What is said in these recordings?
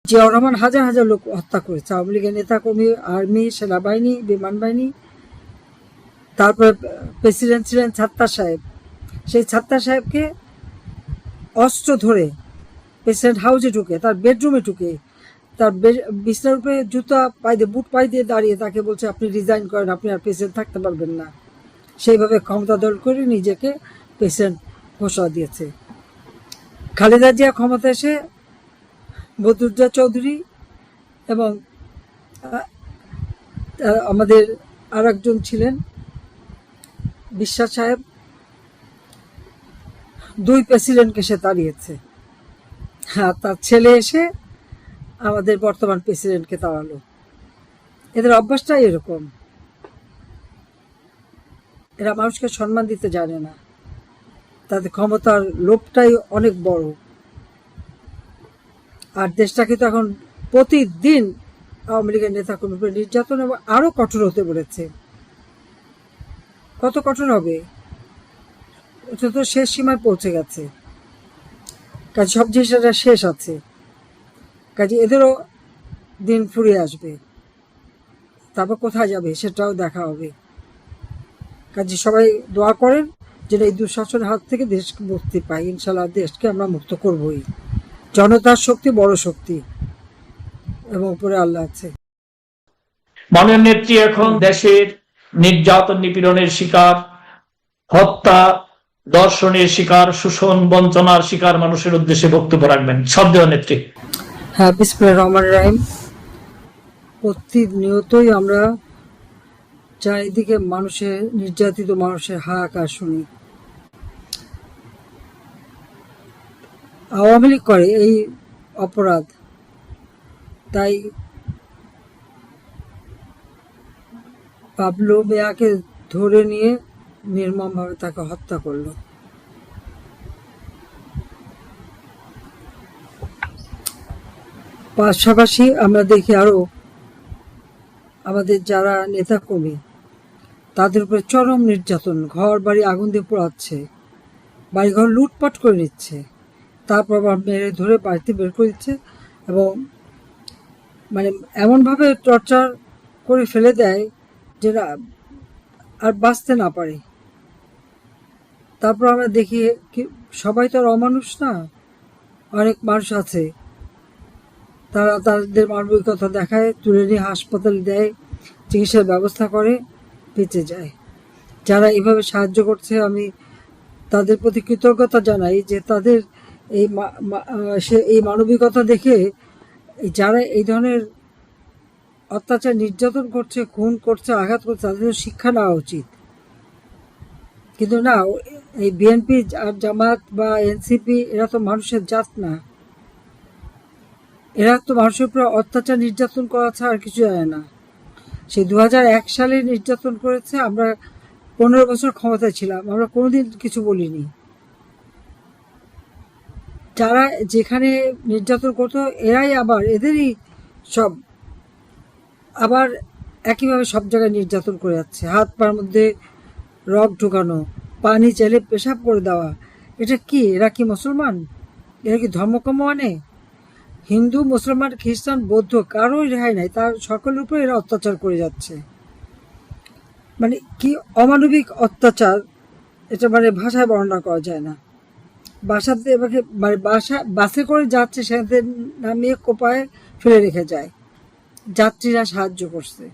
জিয়াউর রহমান হাজার হাজার লোক হত্যা করেছে, আওয়ামী লীগের নেতা কর্মী, আর্মি, সেনাবাহিনী, বিমান বাহিনী। তারপরে প্রেসিডেন্ট ছিলেন ছাত্তার সাহেব, সেই ছাত্তার সাহেবকে অস্ত্র ধরে প্রেসিডেন্ট হাউসে ঢুকে, তার বেডরুমে ঢুকে, তার বিছনার উপরে জুতা পাই দিয়ে, বুট পাই দিয়ে দাঁড়িয়ে তাকে বলছে আপনি রিজাইন করেন, আপনি আর প্রেসিডেন্ট থাকতে পারবেন না। সেইভাবে ক্ষমতা দল করে নিজেকে প্রেসিডেন্ট ঘোষণা দিয়েছে। খালেদা জিয়া ক্ষমতা এসে বদরুদ্দোজা চৌধুরী এবং আমাদের আর একজন ছিলেন বিশ্বাস সাহেব, দুই প্রেসিডেন্টকে সে তাড়িয়েছে। হ্যাঁ, তার ছেলে এসে আমাদের বর্তমান প্রেসিডেন্টকে তাড়ালো। এদের অভ্যাসটাই এরকম, এরা মানুষকে সম্মান দিতে জানে না, তাদের ক্ষমতার লোভটাই অনেক বড়। আর দেশটাকে তো এখন প্রতিদিন আওয়ামী লীগের নেতাকর্মীর উপরে নির্যাতন এবং আরো কঠোর হতে বলেছে। কত কঠোর হবে, এটা তো শেষ সীমায় পৌঁছে গেছে। কাজে সব জিনিসটা শেষ আছে, কাজে এদেরও দিন ফুরিয়ে আসবে, তারপর কোথায় যাবে সেটাও দেখা হবে। কাজে সবাই দোয়া করেন যেন এই দুঃশাসনের হাত থেকে দেশ মুক্তি পাই। ইনশাল্লাহ দেশকে আমরা মুক্ত করবই। জনতার শক্তি বড় শক্তি এবং উপরে আল্লাহ আছে। মাননীয় নেত্রী এখন দেশের নির্যাতন নিপীড়নের শিকার, হত্যা, দর্শনের শিকার, শোষণ বঞ্চনার শিকার মানুষের উদ্দেশ্যে বক্তব্য রাখবেন। সদ্য নেত্রী। হ্যাঁ, বিসমিল্লাহির রহমানির রহিম। প্রতিনিয়তই আমরা চারিদিকে মানুষের, নির্যাতিত মানুষের হাহাকার শুনি। আওয়ামী লীগ করে এই অপরাধ, তাই পাবলো মিয়াকে ধরে নিয়ে নির্মমভাবে তাকে হত্যা করলো। পাশাপাশি আমরা দেখি আরো আমাদের যারা নেতাকর্মী তাদের উপরে চরম নির্যাতন, ঘর বাড়ি আগুন দিয়ে পোড়াচ্ছে, বাড়িঘর লুটপাট করে নিচ্ছে, তারপর আবার মেরে ধরে বাড়িতে বের করে দিচ্ছে এবং মানে এমনভাবে টর্চার করে ফেলে দেয় যেটা আর বাঁচতে না পারে। তারপর আমরা দেখি কি সবাই তো আর অমানুষ না, অনেক মানুষ আছে তারা তাদের মানবিকতা দেখায়, তুলে নিয়ে হাসপাতালে দেয়, চিকিৎসার ব্যবস্থা করে, বেঁচে যায়। যারা এইভাবে সাহায্য করছে আমি তাদের প্রতি কৃতজ্ঞতা জানাই যে তাদের এই মানবিকতা দেখে যারা এই ধরনের অত্যাচার নির্যাতন করছে, খুন করছে, আঘাত করছে, তাদের শিক্ষা নেওয়া উচিত। কিন্তু না, এই বিএনপি আর জামাত বা এনসিপি এরা তো মানুষের জাত না, এরা তো মানুষের উপর অত্যাচার নির্যাতন করা ছাড়া আর কিছু জানে না। সেই 2001 সালে নির্যাতন করেছে, আমরা 15 বছর ক্ষমতায় ছিলাম, আমরা কোনোদিন কিছু বলিনি। যারা যেখানে নির্যাতন করতো এরাই আবার এদেরই সব আবার একইভাবে সব জায়গায় নির্যাতন করে যাচ্ছে। হাত পার মধ্যে রক ঢুকানো, পানি চাইলে পেশাব করে দেওয়া, এটা কি? এরা কি মুসলমান? এরা কি ধর্মকর্ম মানে? হিন্দু, মুসলমান, খ্রিস্টান, বৌদ্ধ কারোই রেহাই নাই, তার সকলের উপরে এরা অত্যাচার করে যাচ্ছে। মানে কি অমানবিক অত্যাচার, এটা মানে ভাষায় বর্ণনা করা যায় না। বাসাতে মানে বাসে করে যাচ্ছে, সেখানে নামিয়ে কোপায় ফেলে রেখে যায়, যাত্রীরা সাহায্য করছে,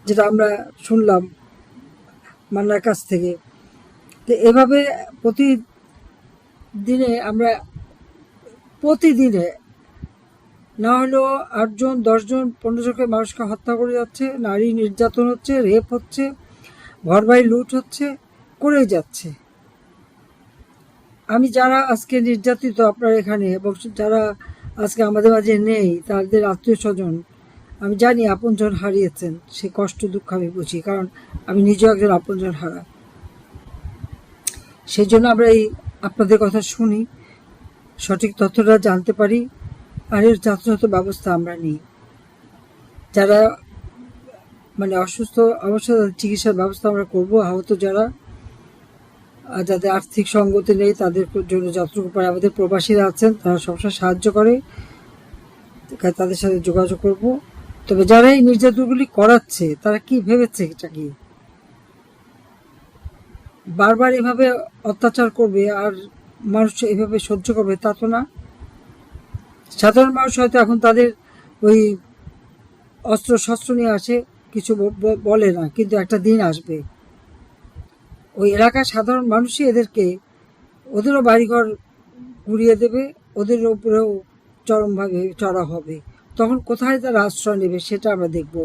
যেটা আমরা শুনলাম মান্নার কাছ থেকে। তো এভাবে প্রতিদিনে না হলেও 8 জন 10 জন 15 জনকে মানুষকে হত্যা করে যাচ্ছে, নারী নির্যাতন হচ্ছে, রেপ হচ্ছে, ঘর বাড়ি লুট হচ্ছে, করে যাচ্ছে। আমি যারা আজকে নির্যাতিত আপনার এখানে এবং যারা আজকে আমাদের মাঝে নেই, তাদের আত্মীয় স্বজন, আমি জানি আপনজন হারিয়েছেন, সে কষ্ট দুঃখ আমি বুঝি, কারণ আমি নিজেও একজন আপনজন হারা। সেই জন্য আমরা এই আপনাদের কথা শুনি, সঠিক তথ্যটা জানতে পারি, আর এর যথাযথ ব্যবস্থা আমরা নিই। যারা মানে অসুস্থ অবস্থা, চিকিৎসার ব্যবস্থা আমরা করবো। আহত যারা, যাদের আর্থিক সঙ্গতি নেই, তাদের জন্য যতটুকু পারে, আমাদের প্রবাসীরা আছেন, তারা সবসময় সাহায্য করে। তাদের সাথে যোগাযোগ করব। তবে যারা এই নির্যাতনগুলি করাচ্ছে তারা কি ভেবেছে, এটা কি বারবার এভাবে অত্যাচার করবে আর মানুষ এভাবে সহ্য করবে? তা তো না। সাধারণ মানুষ হয়তো এখন তাদের ওই অস্ত্র শস্ত্র নিয়ে আসে, কিছু বলে না, কিন্তু একটা দিন আসবে ওই এলাকার সাধারণ মানুষই ওদেরও বাড়িঘর গুড়িয়ে দেবে, ওদের উপরেও চরমভাবে চড়া হবে। তখন কোথায় তারা আশ্রয় নেবে সেটা আমরা দেখব।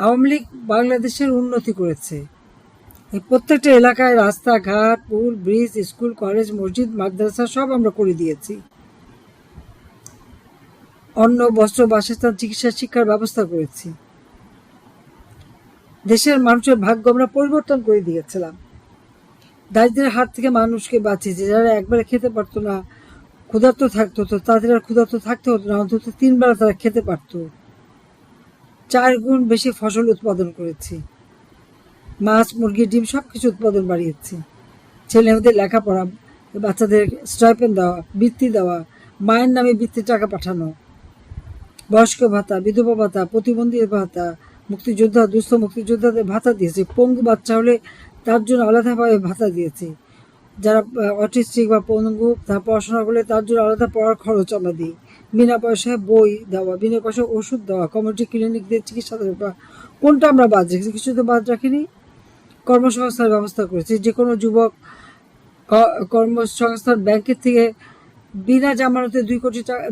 আওয়ামী লীগ বাংলাদেশের উন্নতি করেছে। এই প্রত্যেকটা এলাকায় রাস্তাঘাট, পুল, ব্রিজ, স্কুল, কলেজ, মসজিদ, মাদ্রাসা সব আমরা করে দিয়েছি। অন্ন, বস্ত্র, বাসস্থান, চিকিৎসা, শিক্ষার ব্যবস্থা করেছি। দেশের মানুষের ভাগ্য আমরা পরিবর্তন করে দিয়েছিলাম। দারিদ্রের হাত থেকে মানুষকে বাঁচিয়েছে। যারা একবারে খেতে পারতো না, ক্ষুধার্ত থাকতো, তো তাদের আর ক্ষুধার্ত থাকতে হতো না, অন্তত 3 বেলা তারা খেতে পারতো। 4 গুণ বেশি ফসল উৎপাদন করেছি। মাছ, মুরগি, ডিম সবকিছু উৎপাদন বাড়িয়েছি। ছেলে মেয়েদের লেখাপড়া, বাচ্চাদের স্টাইপেন্ড দেওয়া, বৃত্তি দেওয়া, মায়ের নামে বৃত্তির টাকা পাঠানো, বয়স্ক ভাতা, বিধবা ভাতা, প্রতিবন্ধী ভাতা, মুক্তিযোদ্ধা, দুস্থ মুক্তিযোদ্ধাদের ভাতা দিয়েছি। পঙ্গু বাচ্চা হলে তার জন্য আলাদাভাবে ভাতা দিয়েছি। যারা অটিস্টিক বা পঙ্গু, তারা পড়াশোনা করলে তার জন্য আলাদা পড়ার খরচ আমরা দিই। বিনা পয়সায় বই দেওয়া, বিনা পয়সায় ওষুধ দেওয়া, কমিউনিটি ক্লিনিক দিয়ে চিকিৎসা দেওয়া। কোনটা আমরা বাদ রেখেছি? কিছু তো বাদ রাখিনি। কর্মসংস্থানের ব্যবস্থা করেছি। যে কোনো যুবক কর্মসংস্থান ব্যাংকের থেকে বিনা জামানতে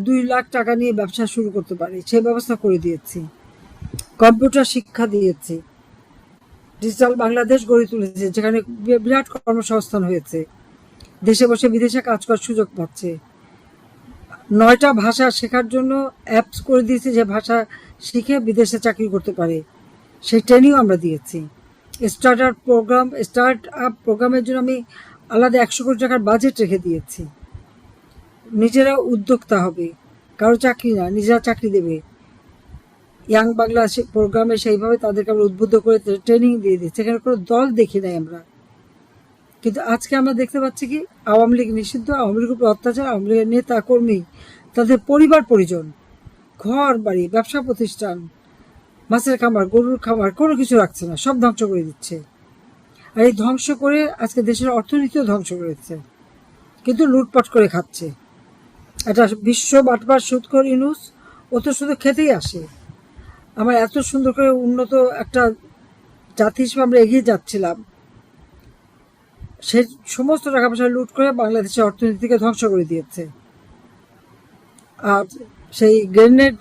2 লাখ টাকা নিয়ে ব্যবসা শুরু করতে পারে, সেই ব্যবস্থা করে দিয়েছি। কম্পিউটার শিক্ষা দিয়েছি। ডিজিটাল বাংলাদেশ গড়ে তুলেছে, যেখানে বিরাট কর্মসংস্থান হয়েছে। দেশে বসে বিদেশে কাজ করার সুযোগ পাচ্ছে। 9টা ভাষা শেখার জন্য অ্যাপস করে দিয়েছি, যে ভাষা শিখে বিদেশে চাকরি করতে পারে, সেই ট্রেনিংও আমরা দিয়েছি। স্টার্ট আপ প্রোগ্রামের জন্য আমি আলাদা 100 কোটি টাকার বাজেট রেখে দিয়েছি। নিজেরা উদ্যোক্তা হবে, কারো চাকরি না, নিজেরা চাকরি দেবে। ইয়াং বাংলা প্রোগ্রামে সেইভাবে তাদেরকে আমরা উদ্বুদ্ধ করে ট্রেনিং দিয়ে দিচ্ছি। সেখানে কোনো দল দেখি নাই আমরা। কিন্তু আজকে আমরা দেখতে পাচ্ছি কি, আওয়ামী লীগ নিষিদ্ধ, আওয়ামী লীগের উপর অত্যাচার, আওয়ামী লীগের নেতা কর্মী, তাদের পরিবার পরিজন, ঘর বাড়ি, ব্যবসা প্রতিষ্ঠান, মাছের খামার, গরুর খামার, কোনো কিছু রাখছে না, সব ধ্বংস করে দিচ্ছে। আর এই ধ্বংস করে আজকে দেশের অর্থনীতিও ধ্বংস করেছে, কিন্তু লুটপাট করে খাচ্ছে। একটা বিশ্ব বাটবার সুদখোর ইউনূস, ও তো শুধু খেতেই আসে। আমরা এত সুন্দর করে উন্নত একটা জাতি হিসেবে আমরা এগিয়ে যাচ্ছিলাম, সে সমস্ত টাকা পয়সা লুট করে বাংলাদেশের অর্থনীতিকে ধ্বংস করে দিয়েছে। আর সেই গ্রেনেড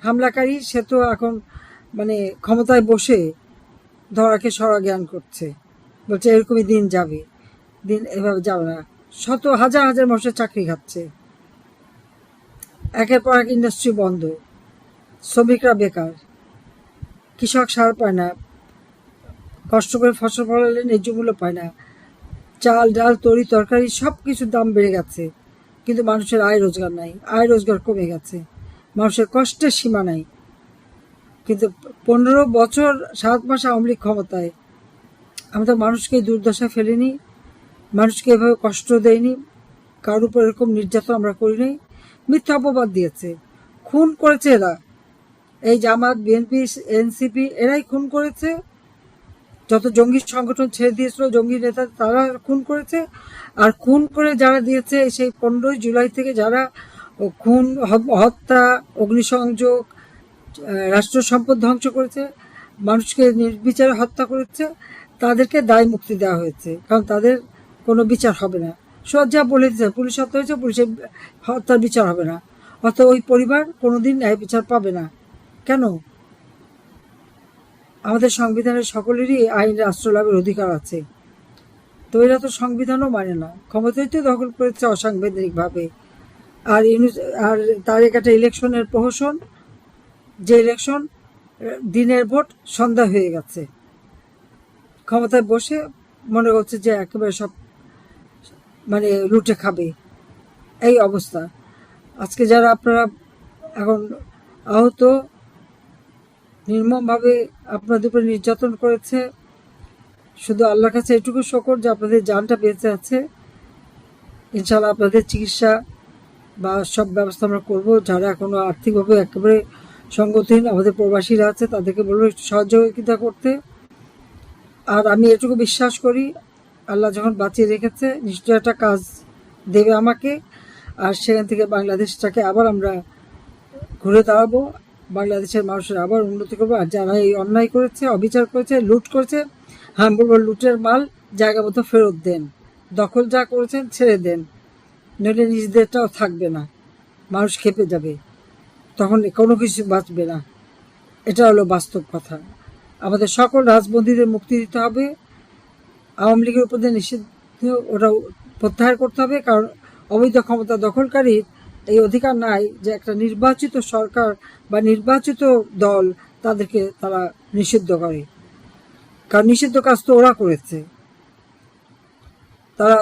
হামলাকারী, সে তো এখন মানে ক্ষমতায় বসে ধরাকে সরা জ্ঞান করছে, বলছে এরকমই দিন যাবে। দিন এভাবে যাবে না। হাজার হাজার মানুষের চাকরি খাচ্ছে, একের পর এক ইন্ডাস্ট্রি বন্ধ, শ্রমিকরা বেকার, কৃষক সার পায় না, কষ্ট করে ফসল ফলালে ন্যায্য মূল্য পায় না, চাল ডাল তরি তরকারি সব কিছুর দাম বেড়ে গেছে, কিন্তু মানুষের আয় রোজগার নাই, আয় রোজগার কমে গেছে, মানুষের কষ্টের সীমা নাই। কিন্তু 15 বছর 7 মাস আওয়ামী লীগ ক্ষমতায়, আমরা মানুষকে দুর্দশায় ফেলিনি, মানুষকে এভাবে কষ্ট দেয়নি, কারোর উপর এরকম নির্যাতন আমরা করিনি। মিথ্যা অপবাদ দিয়েছে, খুন করেছে এরা। এই জামাত, বিএনপি, এনসিপি এরাই খুন করেছে। যত জঙ্গি সংগঠন ছেড়ে দিয়েছিল, জঙ্গি নেতা, তারা খুন করেছে। আর খুন করে যারা দিয়েছে, সেই 15 জুলাই থেকে যারা খুন, হত্যা, অগ্নিসংযোগ, রাষ্ট্র সম্পদ ধ্বংস করেছে, মানুষকে নির্বিচারে হত্যা করেছে, তাদেরকে দায় মুক্তি দেওয়া হয়েছে, কারণ তাদের কোনো বিচার হবে না। সোজা বলে দিচ্ছে, পুলিশ হত্যা হয়েছে, পুলিশের হত্যার বিচার হবে না, অর্থাৎ ওই পরিবার কোনোদিন ন্যায় বিচার পাবে না। কেন? আমাদের সংবিধানের সকলেরই আইনের আশ্রয় লাভের অধিকার আছে। তো এরা তো সংবিধানও মানে না, ক্ষমতাই তো দখল করেছে অসাংবিধানিকভাবে। আর তার একটা ইলেকশনের প্রহসন, যে ইলেকশন দিনের ভোট সন্ধ্যা হয়ে গেছে, ক্ষমতায় বসে মনে করছে যে একেবারে সব মানে লুটে খাবে, এই অবস্থা। আজকে যারা আপনারা এখন আহত, নির্মমভাবে আপনাদের উপরে নির্যাতন করেছে, শুধু আল্লাহর কাছে এটুকু শকর যে আপনাদের জানটা বেঁচে আছে। ইনশাআল্লাহ আপনাদের চিকিৎসা বা সব ব্যবস্থা আমরা করব। যারা এখনো আর্থিকভাবে একেবারে সঙ্গতিহীন আমাদের প্রবাসীরা আছে তাদেরকে বলবো একটু সহযোগিতা করতে। আর আমি এটুকু বিশ্বাস করি, আল্লাহ যখন বাঁচিয়ে রেখেছে নিশ্চয় একটা কাজ দেবে আমাকে, আর সেখান থেকে বাংলাদেশটাকে আবার আমরা ঘুরে দাঁড়াবো, বাংলাদেশের মানুষের আবার উন্নতি করবো। আর যারা এই অন্যায় করেছে, অবিচার করেছে, লুট করেছে, হ্যাঁ বলবো লুটের মাল জায়গা মতো ফেরত দেন, দখল যা করেছেন ছেড়ে দেন, নইলে নিজেদেরটাও থাকবে না, মানুষ খেপে যাবে, তখন কোনো কিছু বাঁচবে না। এটা হলো বাস্তব কথা। আমাদের সকল রাজবন্দীদের মুক্তি দিতে হবে, আওয়ামী লীগের উপর দিয়ে নিষিদ্ধ ওটা প্রত্যাহার করতে হবে, কারণ অবৈধ ক্ষমতা দখলকারীর এই অধিকার নাই যে একটা নির্বাচিত সরকার বা নির্বাচিত দল তাদেরকে তারা নিষিদ্ধ করে, কারণ নিষিদ্ধ কাজ তো ওরা করেছে, তারা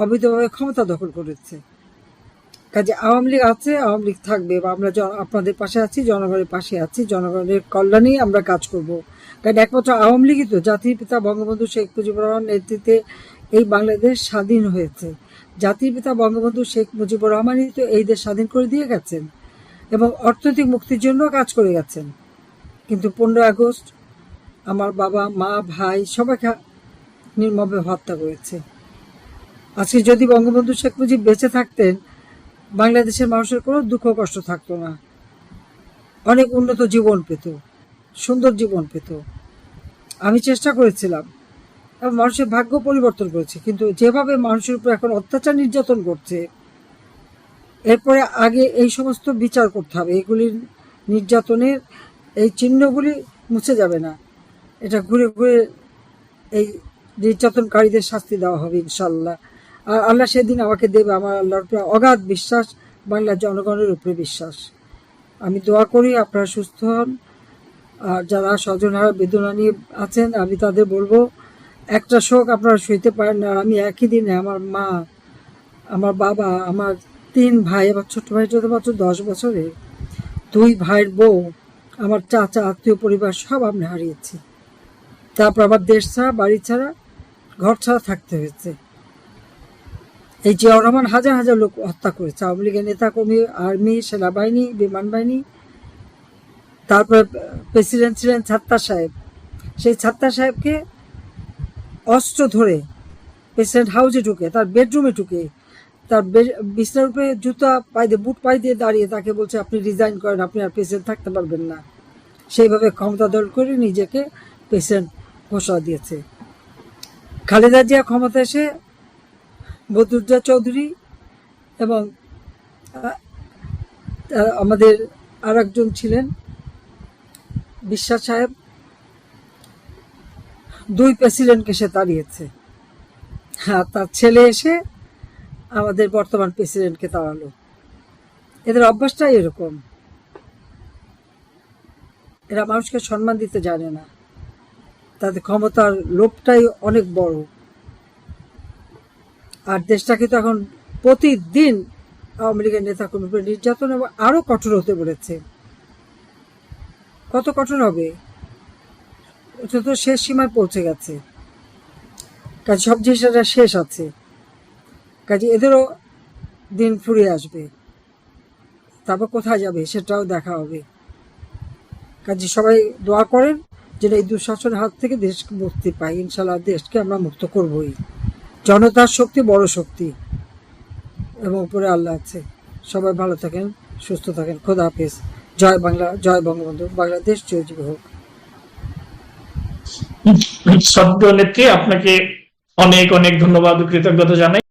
অবৈধভাবে ক্ষমতা দখল করেছে। কাজে আওয়ামী লীগ আছে, আওয়ামী লীগ থাকবে, বা আমরা আপনাদের পাশে আছি, জনগণের পাশে আছি, জনগণের কল্যাণেই আমরা কাজ করব। কারণ একমাত্র আওয়ামী লীগই তো জাতির পিতা বঙ্গবন্ধু শেখ মুজিবুর রহমানের নেতৃত্বে এই বাংলাদেশ স্বাধীন হয়েছে। জাতির পিতা বঙ্গবন্ধু শেখ মুজিবুর রহমানই তো এই দেশ স্বাধীন করে দিয়ে গেছেন এবং অর্থনৈতিক মুক্তির জন্য কাজ করে গেছেন। কিন্তু 15 আগস্ট আমার বাবা মা ভাই সবাইকে নির্মমভাবে হত্যা করেছে। আজকে যদি বঙ্গবন্ধু শেখ মুজিব বেঁচে থাকতেন, বাংলাদেশের মানুষের কোনো দুঃখ কষ্ট থাকতো না, অনেক উন্নত জীবন পেত, সুন্দর জীবন পেত। আমি চেষ্টা করেছিলাম এবং মানুষের ভাগ্য পরিবর্তন করেছে, কিন্তু যেভাবে মানুষের উপর এখন অত্যাচার নির্যাতন করছে, এরপরে আগে এই সমস্ত বিচার করতে হবে। এগুলির নির্যাতনের এই চিহ্নগুলি মুছে যাবে না, এটা ঘুরে ঘুরে এই নির্যাতনকারীদের শাস্তি দেওয়া হবে ইনশাল্লাহ। আর আল্লাহ সেদিন আমাকে দেবে, আমার আল্লাহর উপরে অগাধ বিশ্বাস, বাংলার জনগণের উপরে বিশ্বাস। আমি দোয়া করি আপনারা সুস্থ হন। আর যারা স্বজনহারা বেদনা নিয়ে আছেন, আমি তাদের বলবো একটা শোক আপনারা সইতে পারেন না। আর আমি একই দিনে আমার মা, আমার বাবা, আমার 3 ভাই, আমার ছোট ভাইটা তো মাত্র 10 বছরের, 2 ভাইয়ের বউ, আমার চাচা, আত্মীয় পরিবার সব আমি হারিয়েছি। তারপর আবার দেশ ছাড়া, বাড়ি ছাড়া, ঘর ছাড়া থাকতে হয়েছে। এই জিয়াউর রহমান হাজার হাজার লোক হত্যা করেছে, আওয়ামী লীগের নেতাকর্মী, আর্মি, সেনাবাহিনী, বিমান বাহিনী। তারপরে প্রেসিডেন্ট ছিলেন ছাত্তার সাহেব, সেই ছাত্তার সাহেবকে অস্ত্র ধরে প্রেসিডেন্ট হাউসে ঢুকে, তার বেডরুমে ঢুকে, তার বিছানার উপরে জুতা পায়ে দিয়ে, বুট পায়ে দিয়ে দাঁড়িয়ে তাকে বলছে আপনি রিজাইন করেন, আপনি আর প্রেসিডেন্ট থাকতে পারবেন না। সেইভাবে ক্ষমতা দল করে নিজেকে প্রেসিডেন্ট ঘোষণা দিয়েছে। খালেদা জিয়া ক্ষমতা এসে বদরুদ্দোজা চৌধুরী এবং আমাদের আর একজন ছিলেন বিশ্বাস সাহেব, 2 প্রেসিডেন্টকে সে তাড়িয়েছে। হ্যাঁ, তার ছেলে এসে আমাদের বর্তমান প্রেসিডেন্টকে তাড়ালো। এদের অভ্যাসটাই এরকম, এরা মানুষকে সম্মান দিতে জানে না, তাদের ক্ষমতার লোভটাই অনেক বড়। আর দেশটাকে তো এখন প্রতিদিন আওয়ামী লীগের নেতাকর্মীর উপরে নির্যাতন এবং আরো কঠোর হতে বলেছে। কত কঠোর হবে, এটা তো শেষ সীমায় পৌঁছে গেছে। কাজে সব জিনিসটা শেষ আছে, কাজে এদেরও দিন ফুরিয়ে আসবে, তারপর কোথায় যাবে সেটাও দেখা হবে। কাজে সবাই দোয়া করেন যেন এই দুঃশাসনের হাত থেকে দেশ মুক্তি পাই। ইনশাল্লাহ দেশকে আমরা মুক্ত করবই। জনতার শক্তি বড় শক্তি এবং উপরে আল্লাহ আছে। সবাই ভালো থাকেন, সুস্থ থাকেন। খোদা হাফেজ। জয় বাংলা, জয় বঙ্গবন্ধু, বাংলাদেশ চিরজীবী হোক। শ্রদ্ধেয় নেত্রী, আপনাকে অনেক অনেক ধন্যবাদ ও কৃতজ্ঞতা জানাই।